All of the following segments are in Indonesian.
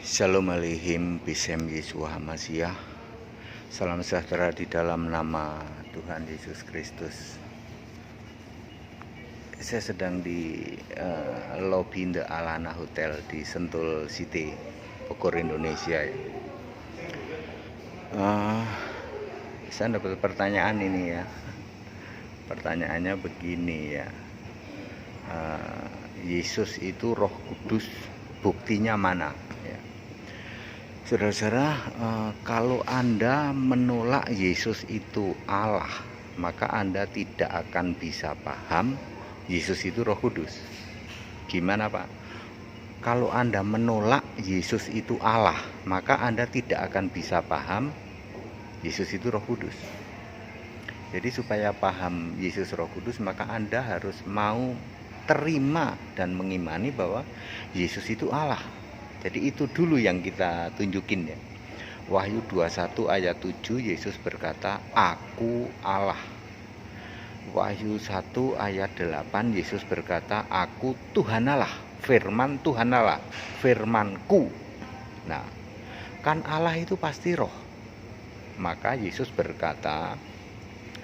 Shalom Aleihim, Bisem Yeshua Hamashiach. Salam sejahtera di dalam nama Tuhan Yesus Kristus. Saya sedang di lobi The Alana Hotel di Sentul City, Bogor, Indonesia. Saya dapat pertanyaan ini ya. Pertanyaannya begini ya. Yesus itu Roh Kudus, buktinya mana? Saudara-saudara, kalau Anda menolak Yesus itu Allah, maka Anda tidak akan bisa paham Yesus itu Roh Kudus. Gimana Pak? Kalau Anda menolak Yesus itu Allah, maka Anda tidak akan bisa paham Yesus itu Roh Kudus. Jadi supaya paham Yesus Roh Kudus, maka Anda harus mau terima dan mengimani bahwa Yesus itu Allah. Jadi itu dulu yang kita tunjukin ya. Wahyu 21 ayat 7 Yesus berkata, "Aku Allah." Wahyu 1 ayat 8 Yesus berkata, "Aku Tuhan Allah." Firman Tuhan Allah, firmanku. Nah, kan Allah itu pasti roh. Maka Yesus berkata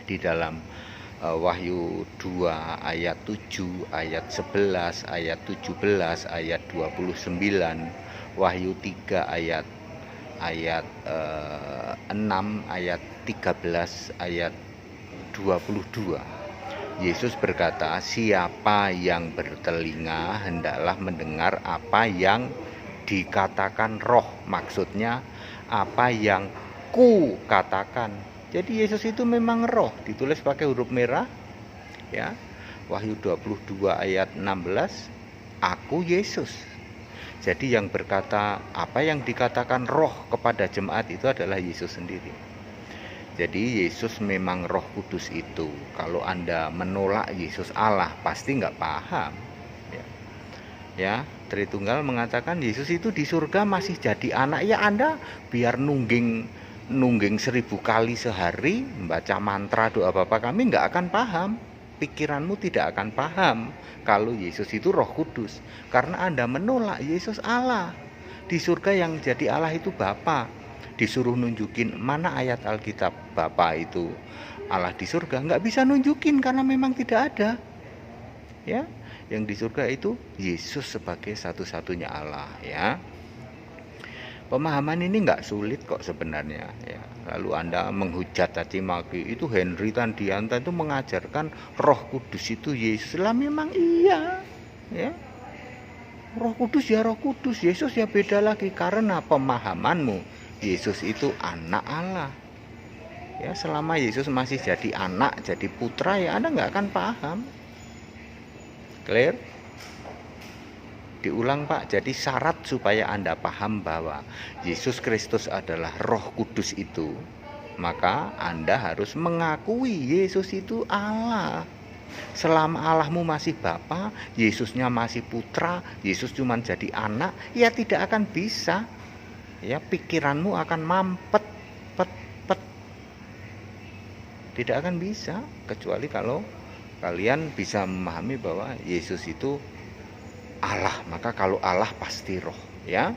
di dalam Wahyu 2 ayat 7, ayat 11, ayat 17, ayat 29, Wahyu 3 ayat 6, ayat 13, ayat 22. Yesus berkata, "Siapa yang bertelinga hendaklah mendengar apa yang dikatakan roh." Maksudnya apa yang ku katakan. Jadi Yesus itu memang roh, ditulis pakai huruf merah ya. Wahyu 22 ayat 16, "Aku Yesus." Jadi yang berkata apa yang dikatakan roh kepada jemaat itu adalah Yesus sendiri. Jadi Yesus memang Roh Kudus itu. Kalau Anda menolak Yesus Allah, pasti nggak paham ya. Tritunggal mengatakan Yesus itu di surga masih jadi anak. Ya Anda biar nungging 1000 kali sehari membaca mantra doa Bapa Kami, nggak akan paham. Pikiranmu tidak akan paham kalau Yesus itu Roh Kudus, karena Anda menolak Yesus Allah. Di surga yang jadi Allah itu Bapa. Disuruh nunjukin mana ayat Alkitab Bapa itu Allah di surga, nggak bisa nunjukin karena memang tidak ada ya. Yang di surga itu Yesus sebagai satu-satunya Allah ya. Pemahaman ini nggak sulit kok sebenarnya ya. Lalu Anda menghujat caci maki, itu Henry Tandianta itu mengajarkan Roh Kudus itu Yesus. Lah memang iya ya. Roh Kudus ya Roh Kudus, Yesus ya beda lagi, karena pemahamanmu Yesus itu anak Allah ya. Selama Yesus masih jadi anak, jadi putra ya Anda nggak akan paham. Clear? Diulang Pak, jadi syarat supaya Anda paham bahwa Yesus Kristus adalah Roh Kudus itu, maka Anda harus mengakui Yesus itu Allah. Selama Allahmu masih Bapa, Yesusnya masih putra, Yesus cuma jadi anak, ya tidak akan bisa ya. Pikiranmu akan mampet, tidak akan bisa, kecuali kalau kalian bisa memahami bahwa Yesus itu Allah. Maka kalau Allah pasti roh ya.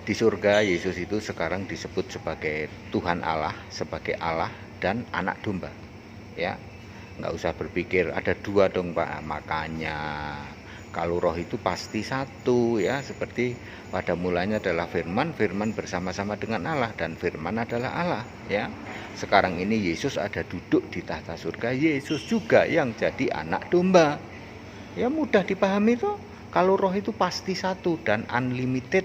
Di surga Yesus itu sekarang disebut sebagai Tuhan Allah, sebagai Allah dan anak domba ya. Nggak usah berpikir ada dua dong Pak. Makanya kalau roh itu pasti satu ya. Seperti pada mulanya adalah firman, firman bersama-sama dengan Allah, dan firman adalah Allah ya. Sekarang ini Yesus ada duduk di tahta surga, Yesus juga yang jadi anak domba ya. Mudah dipahami tuh. Kalau roh itu pasti satu dan unlimited,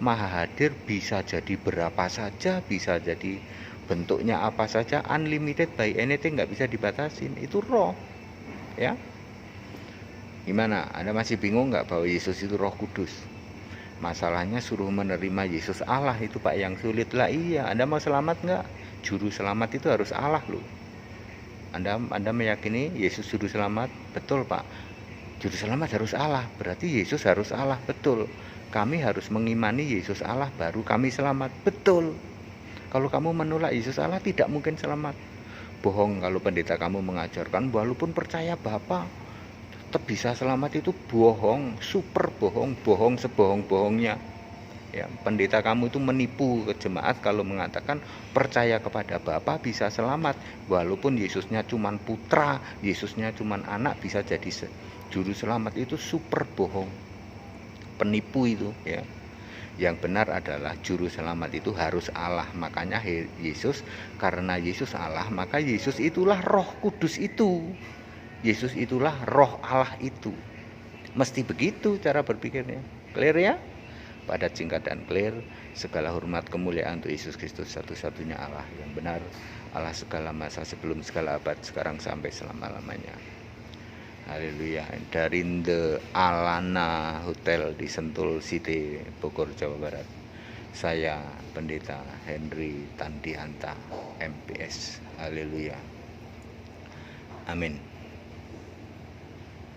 maha hadir, bisa jadi berapa saja, bisa jadi bentuknya apa saja, unlimited by anything, nggak bisa dibatasin. Itu roh ya. Gimana? Anda masih bingung nggak bahwa Yesus itu Roh Kudus? Masalahnya suruh menerima Yesus Allah itu Pak yang sulit lah. Iya, Anda mau selamat nggak? Juru selamat itu harus Allah loh. Anda meyakini Yesus juru selamat? Betul Pak. Juru selamat harus Allah, berarti Yesus harus Allah. Betul. Kami harus mengimani Yesus Allah baru kami selamat. Betul. Kalau kamu menolak Yesus Allah, tidak mungkin selamat. Bohong kalau pendeta kamu mengajarkan walaupun percaya Bapa tetap bisa selamat, itu bohong, super bohong, bohong sebohong-bohongnya Ya, pendeta kamu itu menipu ke jemaat kalau mengatakan percaya kepada Bapa bisa selamat, walaupun Yesusnya cuman putra, Yesusnya cuman anak bisa jadi juru selamat. Itu super bohong, penipu itu ya. Yang benar adalah juru selamat itu harus Allah. Makanya Yesus, karena Yesus Allah, maka Yesus itulah Roh Kudus itu. Yesus itulah Roh Allah itu. Mesti begitu cara berpikirnya. Clear ya? Padat, singkat, dan clear. Segala hormat kemuliaan untuk Yesus Kristus, satu-satunya Allah yang benar, Allah segala masa, sebelum segala abad, sekarang sampai selama-lamanya. Haleluya. Dari The Alana Hotel di Sentul City, Bogor, Jawa Barat, saya Pendeta Henry Tandianta, MPS. Haleluya. Amin.